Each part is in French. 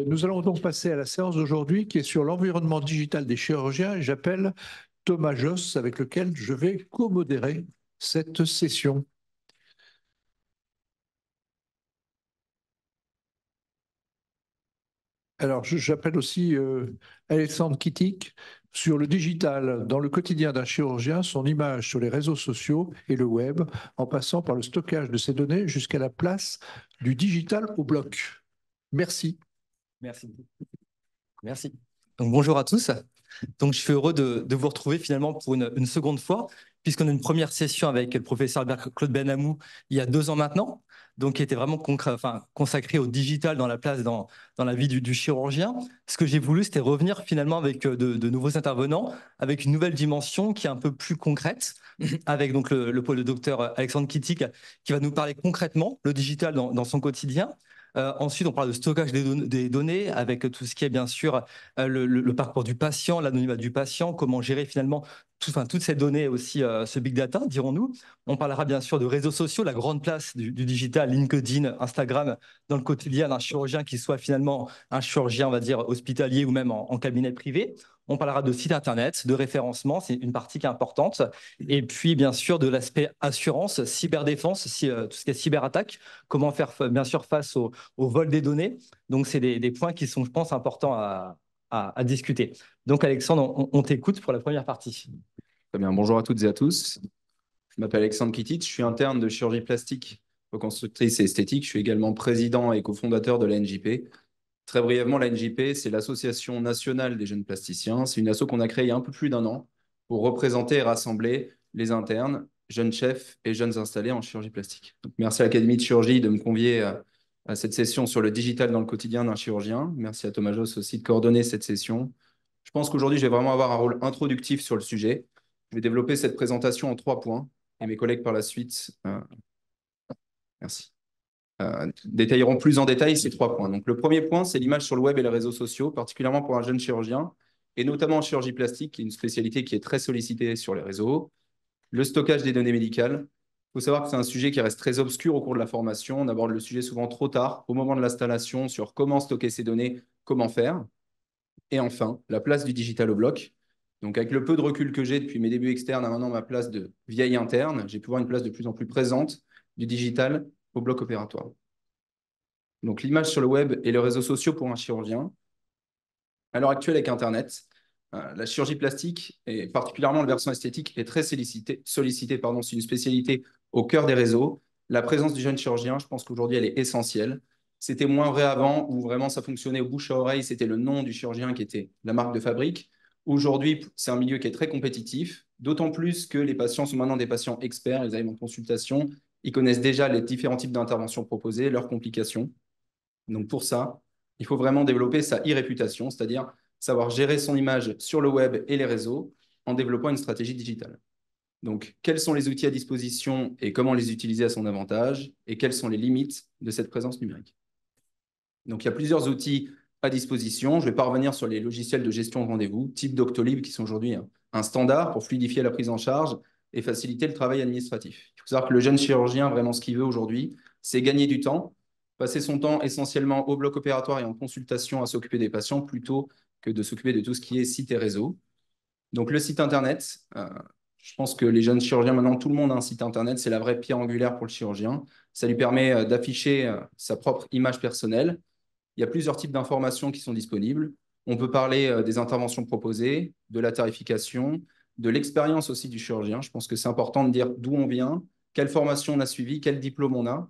Nous allons donc passer à la séance d'aujourd'hui qui est sur l'environnement digital des chirurgiens. J'appelle Thomas Josse avec lequel je vais co-modérer cette session. Alors, j'appelle aussi Alexandre Kittic sur le digital dans le quotidien d'un chirurgien, son image sur les réseaux sociaux et le web, en passant par le stockage de ces données jusqu'à la place du digital au bloc. Merci. Merci. Merci. Donc, bonjour à tous. Donc, je suis heureux de vous retrouver finalement pour une seconde fois, puisqu'on a une première session avec le professeur Claude Benhamou il y a 2 ans maintenant, donc qui était vraiment consacré au digital dans la place, dans la vie du chirurgien. Ce que j'ai voulu, c'était revenir finalement avec de nouveaux intervenants, avec une nouvelle dimension qui est un peu plus concrète, avec donc le docteur Alexandre Kittic qui va nous parler concrètement le digital dans son quotidien. Ensuite, on parle de stockage des données avec tout ce qui est bien sûr le parcours du patient, l'anonymat du patient, comment gérer finalement toutes ces données aussi, ce big data, dirons-nous. On parlera bien sûr de réseaux sociaux, la grande place du digital, LinkedIn, Instagram, dans le quotidien d'un chirurgien qui soit finalement un chirurgien, on va dire, hospitalier ou même en cabinet privé. On parlera de site internet, de référencement, c'est une partie qui est importante. Et puis, bien sûr, de l'aspect assurance, cyberdéfense, tout ce qui est cyberattaque, comment faire bien sûr face au vol des données. Donc, c'est des points qui sont, je pense, importants à discuter. Donc, Alexandre, on t'écoute pour la première partie. Très bien, bonjour à toutes et à tous. Je m'appelle Alexandre Kittic, je suis interne de chirurgie plastique, reconstructrice et esthétique. Je suis également président et cofondateur de la NJP. Très brièvement, la NJP, c'est l'Association nationale des jeunes plasticiens. C'est une asso qu'on a créée il y a un peu plus d'1 an pour représenter et rassembler les internes, jeunes chefs et jeunes installés en chirurgie plastique. Donc, merci à l'Académie de chirurgie de me convier à cette session sur le digital dans le quotidien d'un chirurgien. Merci à Thomas Josse aussi de coordonner cette session. Je pense qu'aujourd'hui, je vais vraiment avoir un rôle introductif sur le sujet. Je vais développer cette présentation en 3 points et mes collègues par la suite détailleront plus en détail ces 3 points. Donc, le premier point, c'est l'image sur le web et les réseaux sociaux, particulièrement pour un jeune chirurgien, et notamment en chirurgie plastique, qui est une spécialité qui est très sollicitée sur les réseaux. Le stockage des données médicales. Il faut savoir que c'est un sujet qui reste très obscur au cours de la formation. On aborde le sujet souvent trop tard, au moment de l'installation, sur comment stocker ces données, comment faire. Et enfin, la place du digital au bloc. Donc, avec le peu de recul que j'ai depuis mes débuts externes à maintenant ma place de vieille interne, j'ai pu voir une place de plus en plus présente du digital au bloc opératoire. Donc, l'image sur le web et les réseaux sociaux pour un chirurgien. À l'heure actuelle, avec Internet, la chirurgie plastique, et particulièrement le versant esthétique, est très sollicitée. C'est une spécialité au cœur des réseaux. La présence du jeune chirurgien, je pense qu'aujourd'hui, elle est essentielle. C'était moins vrai avant, où vraiment ça fonctionnait au bouche à oreille, c'était le nom du chirurgien qui était la marque de fabrique. Aujourd'hui, c'est un milieu qui est très compétitif, d'autant plus que les patients sont maintenant des patients experts, ils arrivent en consultation, ils connaissent déjà les différents types d'interventions proposées, leurs complications. Donc pour ça, il faut vraiment développer sa e-réputation, c'est-à-dire savoir gérer son image sur le web et les réseaux en développant une stratégie digitale. Donc, quels sont les outils à disposition et comment les utiliser à son avantage, et quelles sont les limites de cette présence numérique. Donc, il y a plusieurs outils à disposition. Je ne vais pas revenir sur les logiciels de gestion de rendez-vous, type Doctolib, qui sont aujourd'hui un standard pour fluidifier la prise en charge et faciliter le travail administratif. Il faut savoir que le jeune chirurgien, vraiment ce qu'il veut aujourd'hui, c'est gagner du temps, passer son temps essentiellement au bloc opératoire et en consultation à s'occuper des patients plutôt que de s'occuper de tout ce qui est site et réseau. Donc, le site Internet, je pense que les jeunes chirurgiens, maintenant, tout le monde a un site Internet. C'est la vraie pierre angulaire pour le chirurgien. Ça lui permet d'afficher sa propre image personnelle. Il y a plusieurs types d'informations qui sont disponibles. On peut parler des interventions proposées, de la tarification, de l'expérience aussi du chirurgien. Je pense que c'est important de dire d'où on vient, quelle formation on a suivi, quel diplôme on a.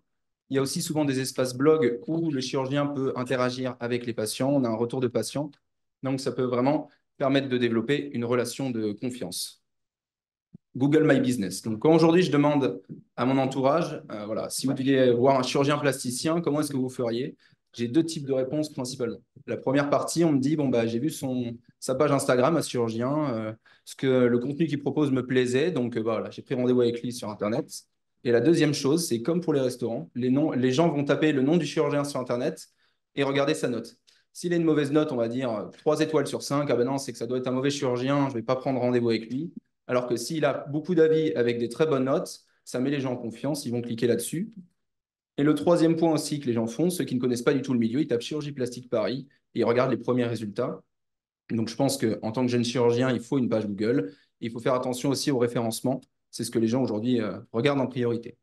Il y a aussi souvent des espaces blogs où le chirurgien peut interagir avec les patients. On a un retour de patients. Donc, ça peut vraiment permettre de développer une relation de confiance. Google My Business. Donc, quand aujourd'hui, je demande à mon entourage, voilà, si vous deviez voir un chirurgien plasticien, comment est-ce que vous feriez? J'ai 2 types de réponses principalement. La première partie, on me dit, bon, bah, j'ai vu sa page Instagram à ce chirurgien, ce que le contenu qu'il propose me plaisait, donc voilà, j'ai pris rendez-vous avec lui sur Internet. Et la deuxième chose, c'est comme pour les restaurants, les gens vont taper le nom du chirurgien sur Internet et regarder sa note. S'il a une mauvaise note, on va dire 3 étoiles sur 5, ah ben non, c'est que ça doit être un mauvais chirurgien, je ne vais pas prendre rendez-vous avec lui. Alors que s'il a beaucoup d'avis avec des très bonnes notes, ça met les gens en confiance, ils vont cliquer là-dessus. Et le troisième point aussi que les gens font, ceux qui ne connaissent pas du tout le milieu, ils tapent chirurgie plastique Paris et ils regardent les premiers résultats. Donc, je pense qu'en tant que jeune chirurgien, il faut une page Google. Il faut faire attention aussi au référencement. C'est ce que les gens aujourd'hui regardent en priorité.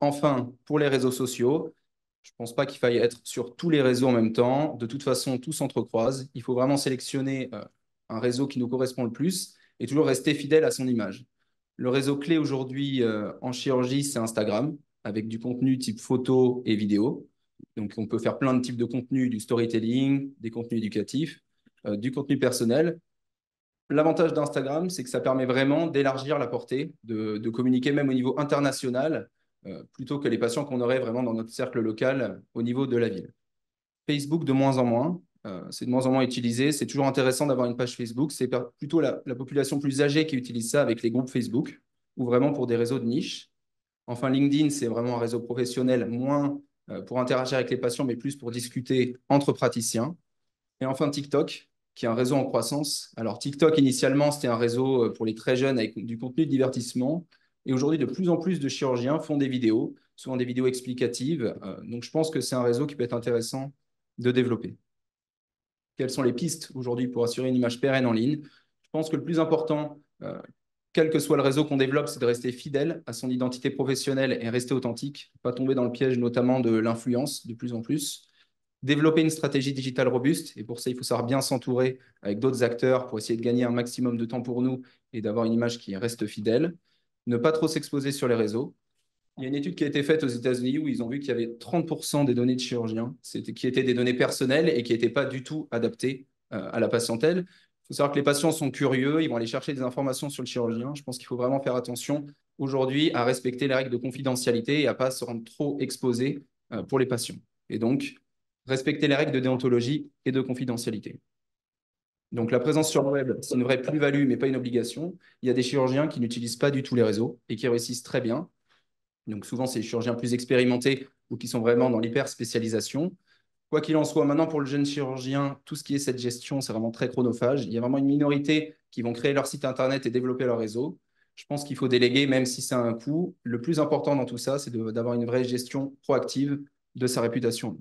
Enfin, pour les réseaux sociaux, je ne pense pas qu'il faille être sur tous les réseaux en même temps. De toute façon, tout s'entrecroise. Il faut vraiment sélectionner un réseau qui nous correspond le plus et toujours rester fidèle à son image. Le réseau clé aujourd'hui en chirurgie, c'est Instagram, avec du contenu type photo et vidéo. Donc, on peut faire plein de types de contenus, du storytelling, des contenus éducatifs, du contenu personnel. L'avantage d'Instagram, c'est que ça permet vraiment d'élargir la portée, de communiquer même au niveau international, plutôt que les patients qu'on aurait vraiment dans notre cercle local au niveau de la ville. Facebook, de moins en moins. C'est de moins en moins utilisé. C'est toujours intéressant d'avoir une page Facebook. C'est plutôt la population plus âgée qui utilise ça avec les groupes Facebook ou vraiment pour des réseaux de niche. Enfin, LinkedIn, c'est vraiment un réseau professionnel, moins pour interagir avec les patients, mais plus pour discuter entre praticiens. Et enfin, TikTok, qui est un réseau en croissance. Alors, TikTok, initialement, c'était un réseau pour les très jeunes avec du contenu de divertissement. Et aujourd'hui, de plus en plus de chirurgiens font des vidéos, souvent des vidéos explicatives. Donc, je pense que c'est un réseau qui peut être intéressant de développer. Quelles sont les pistes aujourd'hui pour assurer une image pérenne en ligne? Je pense que le plus important, quel que soit le réseau qu'on développe, c'est de rester fidèle à son identité professionnelle et rester authentique, pas tomber dans le piège notamment de l'influence de plus en plus. Développer une stratégie digitale robuste, et pour ça, il faut savoir bien s'entourer avec d'autres acteurs pour essayer de gagner un maximum de temps pour nous et d'avoir une image qui reste fidèle. Ne pas trop s'exposer sur les réseaux. Il y a une étude qui a été faite aux États-Unis où ils ont vu qu'il y avait 30% des données de chirurgiens qui étaient des données personnelles et qui n'étaient pas du tout adaptées à la patientèle. Il faut savoir que les patients sont curieux, ils vont aller chercher des informations sur le chirurgien. Je pense qu'il faut vraiment faire attention aujourd'hui à respecter les règles de confidentialité et à ne pas se rendre trop exposé pour les patients. Et donc, respecter les règles de déontologie et de confidentialité. Donc, la présence sur le web, c'est une vraie plus-value, mais pas une obligation. Il y a des chirurgiens qui n'utilisent pas du tout les réseaux et qui réussissent très bien. Donc, souvent, c'est les chirurgiens plus expérimentés ou qui sont vraiment dans l'hyper-spécialisation. Quoi qu'il en soit, maintenant, pour le jeune chirurgien, tout ce qui est cette gestion, c'est vraiment très chronophage. Il y a vraiment une minorité qui vont créer leur site Internet et développer leur réseau. Je pense qu'il faut déléguer, même si c'est un coût. Le plus important dans tout ça, c'est d'avoir une vraie gestion proactive de sa réputation.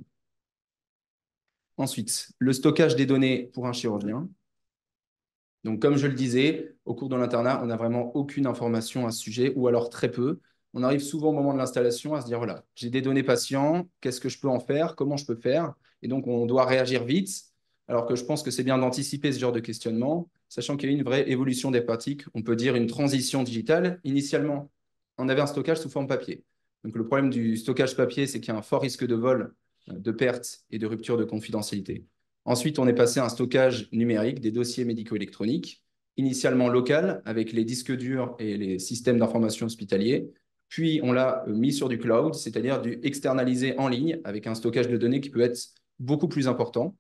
Ensuite, le stockage des données pour un chirurgien. Donc, comme je le disais, au cours de l'internat, on n'a vraiment aucune information à ce sujet, ou alors très peu. On arrive souvent au moment de l'installation à se dire, voilà, j'ai des données patients, qu'est-ce que je peux en faire, comment je peux faire? Et donc, on doit réagir vite, alors que je pense que c'est bien d'anticiper ce genre de questionnement, sachant qu'il y a eu une vraie évolution des pratiques, on peut dire une transition digitale. Initialement, on avait un stockage sous forme papier. Donc, le problème du stockage papier, c'est qu'il y a un fort risque de vol, de perte et de rupture de confidentialité. Ensuite, on est passé à un stockage numérique des dossiers médico-électroniques, initialement local avec les disques durs et les systèmes d'information hospitaliers. Puis, on l'a mis sur du cloud, c'est-à-dire du externalisé en ligne avec un stockage de données qui peut être beaucoup plus important.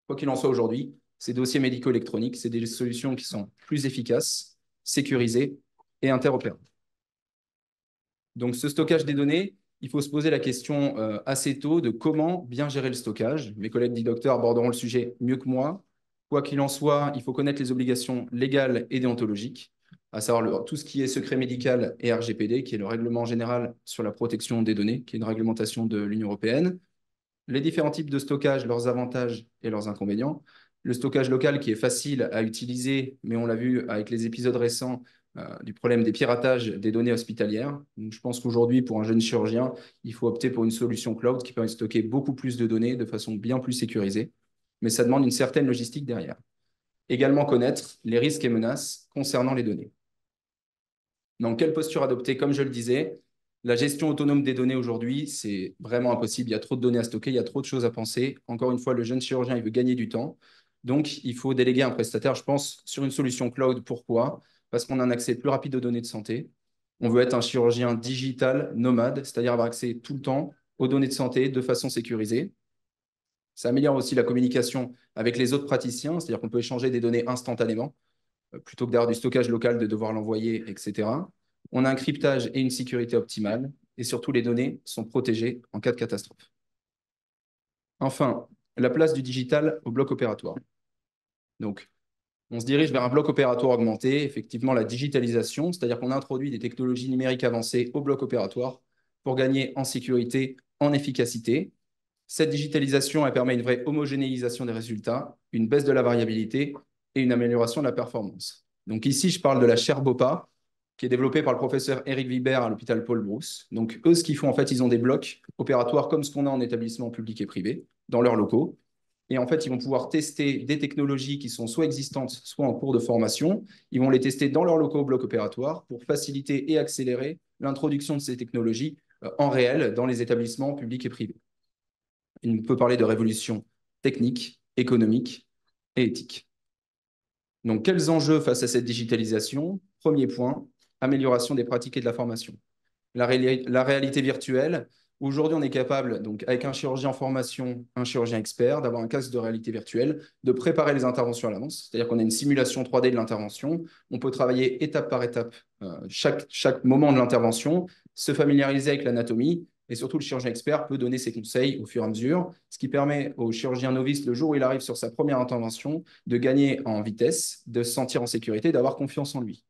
Quoi qu'il en soit aujourd'hui, ces dossiers médico-électroniques, c'est des solutions qui sont plus efficaces, sécurisées et interopérables. Donc, ce stockage des données, il faut se poser la question assez tôt de comment bien gérer le stockage. Mes collègues d'e-docteurs aborderont le sujet mieux que moi. Quoi qu'il en soit, il faut connaître les obligations légales et déontologiques, à savoir tout ce qui est secret médical et RGPD, qui est le règlement général sur la protection des données, qui est une réglementation de l'Union européenne. Les différents types de stockage, leurs avantages et leurs inconvénients. Le stockage local qui est facile à utiliser, mais on l'a vu avec les épisodes récents, du problème des piratages des données hospitalières. Donc, je pense qu'aujourd'hui, pour un jeune chirurgien, il faut opter pour une solution cloud qui permet de stocker beaucoup plus de données de façon bien plus sécurisée, mais ça demande une certaine logistique derrière. Également connaître les risques et menaces concernant les données. Donc, quelle posture adopter? Comme je le disais, la gestion autonome des données aujourd'hui, c'est vraiment impossible. Il y a trop de données à stocker, il y a trop de choses à penser. Encore une fois, le jeune chirurgien, il veut gagner du temps. Donc, il faut déléguer un prestataire, je pense, sur une solution cloud. Pourquoi? Parce qu'on a un accès plus rapide aux données de santé. On veut être un chirurgien digital, nomade, c'est-à-dire avoir accès tout le temps aux données de santé de façon sécurisée. Ça améliore aussi la communication avec les autres praticiens, c'est-à-dire qu'on peut échanger des données instantanément, plutôt que d'avoir du stockage local, de devoir l'envoyer, etc. On a un cryptage et une sécurité optimale, et surtout les données sont protégées en cas de catastrophe. Enfin, la place du digital au bloc opératoire. Donc, on se dirige vers un bloc opératoire augmenté, effectivement la digitalisation, c'est-à-dire qu'on introduit des technologies numériques avancées au bloc opératoire pour gagner en sécurité, en efficacité. Cette digitalisation, elle permet une vraie homogénéisation des résultats, une baisse de la variabilité et une amélioration de la performance. Donc ici, je parle de la chaire BOPA, qui est développée par le professeur Eric Vibert à l'hôpital Paul Brousse. Donc eux, ce qu'ils font, en fait, ils ont des blocs opératoires comme ce qu'on a en établissement public et privé, dans leurs locaux. Et en fait, ils vont pouvoir tester des technologies qui sont soit existantes, soit en cours de formation. Ils vont les tester dans leurs locaux blocs opératoires pour faciliter et accélérer l'introduction de ces technologies en réel dans les établissements publics et privés. On peut parler de révolution technique, économique et éthique. Donc, quels enjeux face à cette digitalisation? Premier point, amélioration des pratiques et de la formation. La réalité virtuelle. Aujourd'hui, on est capable, donc, avec un chirurgien en formation, un chirurgien expert, d'avoir un casque de réalité virtuelle, de préparer les interventions à l'avance. C'est-à-dire qu'on a une simulation 3D de l'intervention. On peut travailler étape par étape, chaque moment de l'intervention, se familiariser avec l'anatomie. Et surtout, le chirurgien expert peut donner ses conseils au fur et à mesure, ce qui permet au chirurgien novice, le jour où il arrive sur sa première intervention, de gagner en vitesse, de se sentir en sécurité, d'avoir confiance en lui.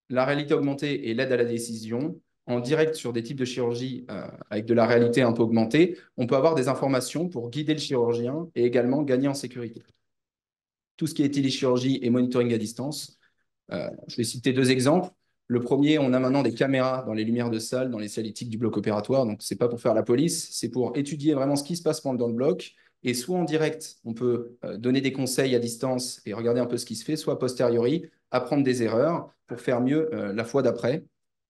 La réalité augmentée et l'aide à la décision, en direct sur des types de chirurgie avec de la réalité un peu augmentée, on peut avoir des informations pour guider le chirurgien et également gagner en sécurité. Tout ce qui est téléchirurgie et monitoring à distance, je vais citer 2 exemples. Le premier, on a maintenant des caméras dans les lumières de salle, dans les salles éthiques du bloc opératoire. Donc, ce n'est pas pour faire la police, c'est pour étudier vraiment ce qui se passe pendant le bloc. Et soit en direct, on peut donner des conseils à distance et regarder un peu ce qui se fait, soit a posteriori, apprendre des erreurs pour faire mieux la fois d'après.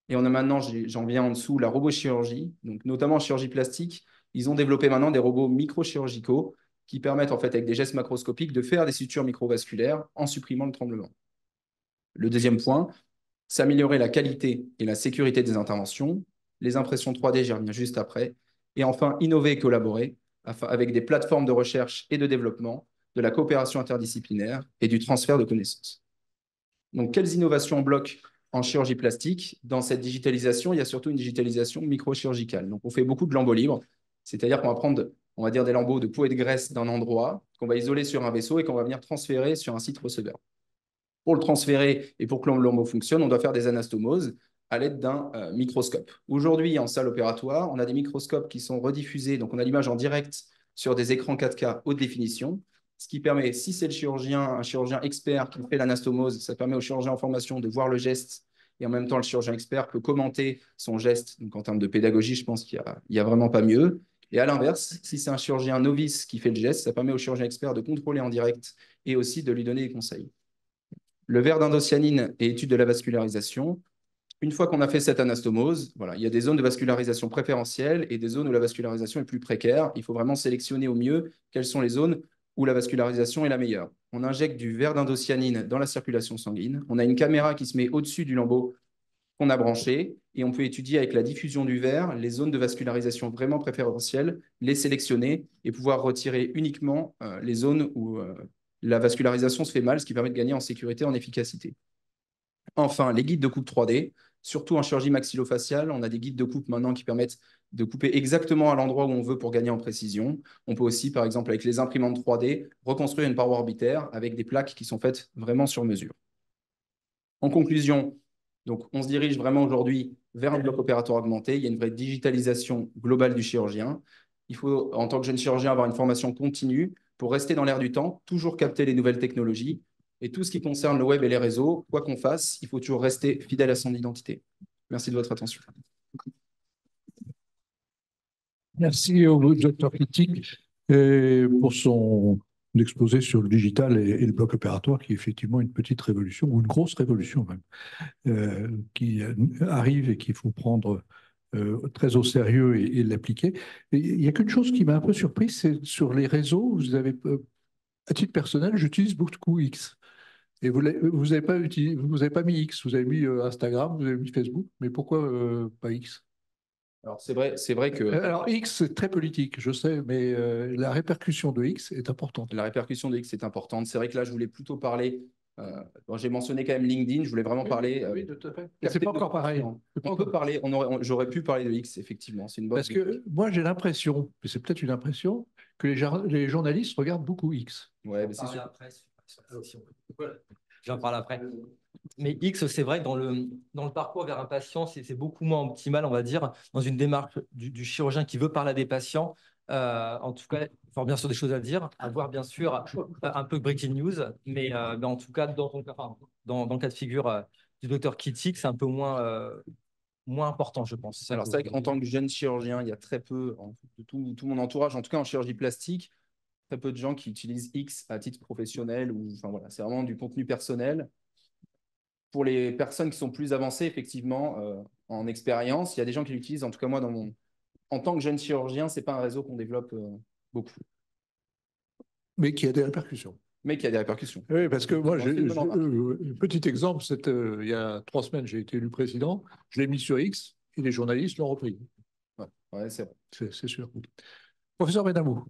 Et on a maintenant, j'en viens en dessous, la robochirurgie, donc notamment en chirurgie plastique. Ils ont développé maintenant des robots microchirurgicaux qui permettent, en fait, avec des gestes macroscopiques, de faire des sutures microvasculaires en supprimant le tremblement. Le deuxième point, s'améliorer la qualité et la sécurité des interventions, les impressions 3D, j'y reviens juste après, et enfin innover et collaborer avec des plateformes de recherche et de développement, de la coopération interdisciplinaire et du transfert de connaissances. Donc, quelles innovations bloquent en chirurgie plastique? Dans cette digitalisation, il y a surtout une digitalisation microchirurgicale. Donc, on fait beaucoup de lambeaux libres, c'est-à-dire qu'on va prendre, on va dire, des lambeaux de peau et de graisse d'un endroit, qu'on va isoler sur un vaisseau et qu'on va venir transférer sur un site receveur. Pour le transférer et pour que le lambeau fonctionne, on doit faire des anastomoses à l'aide d'un microscope. Aujourd'hui, en salle opératoire, on a des microscopes qui sont rediffusés, donc on a l'image en direct sur des écrans 4K haute définition, ce qui permet, si c'est un chirurgien expert qui fait l'anastomose, ça permet au chirurgien en formation de voir le geste et en même temps, le chirurgien expert peut commenter son geste. Donc, en termes de pédagogie, je pense qu'il n'y a vraiment pas mieux. Et à l'inverse, si c'est un chirurgien novice qui fait le geste, ça permet au chirurgien expert de contrôler en direct et aussi de lui donner des conseils. Le verre d'indocyanine et étude de la vascularisation. Une fois qu'on a fait cette anastomose, voilà, il y a des zones de vascularisation préférentielles et des zones où la vascularisation est plus précaire. Il faut vraiment sélectionner au mieux quelles sont les zones où la vascularisation est la meilleure. On injecte du verre d'indocyanine dans la circulation sanguine. On a une caméra qui se met au-dessus du lambeau qu'on a branché et on peut étudier avec la diffusion du verre les zones de vascularisation vraiment préférentielles, les sélectionner et pouvoir retirer uniquement les zones où la vascularisation se fait mal, ce qui permet de gagner en sécurité, en efficacité. Enfin, les guides de coupe 3D, surtout en chirurgie maxillofaciale, on a des guides de coupe maintenant qui permettent de couper exactement à l'endroit où on veut pour gagner en précision. On peut aussi, par exemple, avec les imprimantes 3D, reconstruire une paroi orbitaire avec des plaques qui sont faites vraiment sur mesure. En conclusion, donc, on se dirige vraiment aujourd'hui vers un bloc opératoire augmenté. Il y a une vraie digitalisation globale du chirurgien. Il faut, en tant que jeune chirurgien, avoir une formation continue pour rester dans l'air du temps, toujours capter les nouvelles technologies. Et tout ce qui concerne le web et les réseaux, quoi qu'on fasse, il faut toujours rester fidèle à son identité. Merci de votre attention. Merci au docteur Critique pour son exposé sur le digital et le bloc opératoire, qui est effectivement une petite révolution, ou une grosse révolution même, qui arrive et qu'il faut prendre très au sérieux et l'appliquer. Il n'y a qu'une chose qui m'a un peu surpris, c'est sur les réseaux, vous avez, à titre personnel, j'utilise beaucoup X. Et vous n'avez pas mis X, vous avez mis Instagram, vous avez mis Facebook, mais pourquoi pas X? Alors, c'est vrai que Alors X, c'est très politique, je sais, mais la répercussion de X est importante. la répercussion de X est importante. C'est vrai que là, je voulais plutôt parler. J'ai mentionné quand même LinkedIn, je voulais vraiment parler. Oui, tout à fait. C'est pas encore pareil. On peut parler, j'aurais pu parler de X, effectivement. C'est une bonne. Parce que moi, j'ai l'impression, mais c'est peut-être une impression, que les journalistes regardent beaucoup X. Ouais, mais c'est sûr. Après, voilà. j'en parle après. Mais X, c'est vrai que dans le parcours vers un patient, c'est beaucoup moins optimal, on va dire, dans une démarche du chirurgien qui veut parler à des patients. En tout cas, il bien sûr des choses à dire, à voir bien sûr un peu breaking news, mais en tout cas, dans le cas de figure du docteur Kittik, c'est un peu moins important, je pense. Alors, c'est vrai qu'en tant que jeune chirurgien, il y a très peu, de tout mon entourage, en tout cas en chirurgie plastique, très peu de gens qui utilisent X à titre professionnel. Enfin, voilà, c'est vraiment du contenu personnel. Pour les personnes qui sont plus avancées, effectivement, en expérience, il y a des gens qui l'utilisent. En tout cas, moi, en tant que jeune chirurgien, ce n'est pas un réseau qu'on développe beaucoup, Mais qui a des répercussions. mais qui a des répercussions. Oui, parce que moi, C'est une bonne remarque. petit exemple, il y a 3 semaines, j'ai été élu président, je l'ai mis sur X et les journalistes l'ont repris. Ouais, c'est vrai. C'est sûr. Professeur Benamou.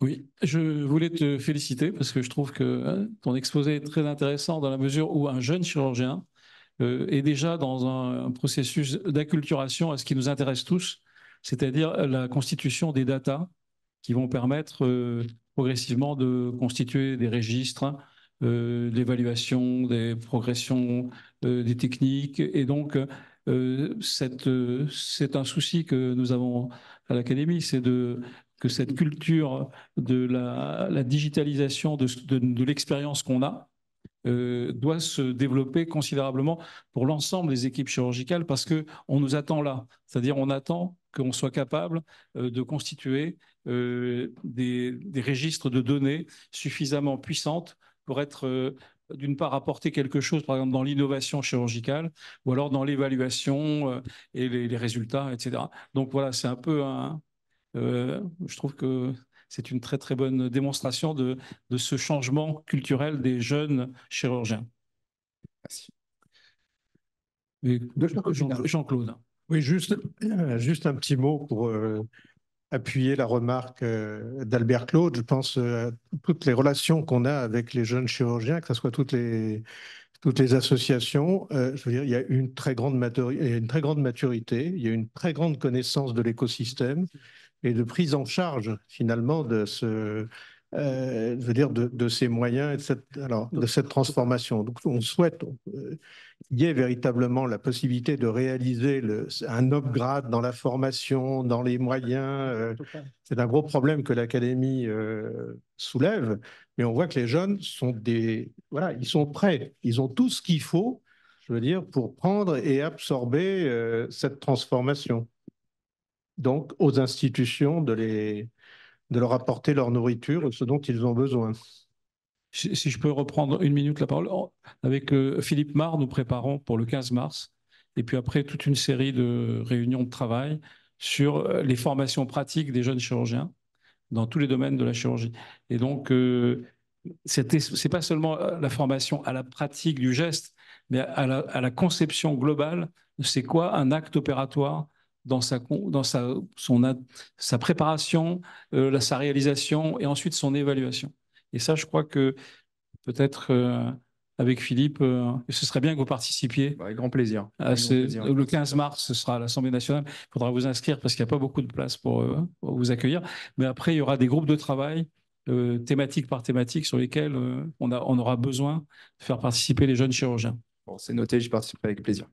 Oui, je voulais te féliciter parce que je trouve que ton exposé est très intéressant dans la mesure où un jeune chirurgien est déjà dans un processus d'acculturation à ce qui nous intéresse tous, c'est-à-dire la constitution des datas qui vont permettre progressivement de constituer des registres, l'évaluation des progressions des techniques. Et donc, c'est un souci que nous avons à l'Académie, c'est que cette culture de la digitalisation de l'expérience qu'on a doit se développer considérablement pour l'ensemble des équipes chirurgicales parce qu'on nous attend là. C'est-à-dire on attend qu'on soit capable de constituer des registres de données suffisamment puissantes pour être, d'une part, apporter quelque chose, par exemple, dans l'innovation chirurgicale ou alors dans l'évaluation et les résultats, etc. Donc voilà, c'est un peu je trouve que c'est une très très bonne démonstration de ce changement culturel des jeunes chirurgiens. Merci. Jean-Claude. Oui, juste un petit mot pour appuyer la remarque d'Albert Claude. Je pense à toutes les relations qu'on a avec les jeunes chirurgiens, que ce soit toutes les associations. Je veux dire, il y a une très grande maturité, il y a une très grande connaissance de l'écosystème et de prise en charge finalement de je veux dire de ces moyens et de cette transformation. Donc on souhaite qu'il y ait véritablement la possibilité de réaliser un upgrade dans la formation, dans les moyens. C'est un gros problème que l'Académie soulève, mais on voit que les jeunes voilà, ils sont prêts, ils ont tout ce qu'il faut, je veux dire, pour prendre et absorber cette transformation. Donc, aux institutions de leur apporter leur nourriture, ce dont ils ont besoin. Si je peux reprendre une minute la parole, avec Philippe Marre, nous préparons pour le 15 mars, et puis après toute une série de réunions de travail sur les formations pratiques des jeunes chirurgiens dans tous les domaines de la chirurgie. Et donc, c'est pas seulement la formation à la pratique du geste, mais à la conception globale de c'est quoi un acte opératoire dans sa préparation, sa réalisation et ensuite son évaluation. Et ça, je crois que peut-être avec Philippe, ce serait bien que vous participiez. Avec grand plaisir. Le 15 mars, ce sera à l'Assemblée nationale. Il faudra vous inscrire parce qu'il n'y a pas beaucoup de place pour vous accueillir. Mais après, il y aura des groupes de travail thématique par thématique sur lesquels on aura besoin de faire participer les jeunes chirurgiens. Bon, c'est noté, j'y participerai avec plaisir.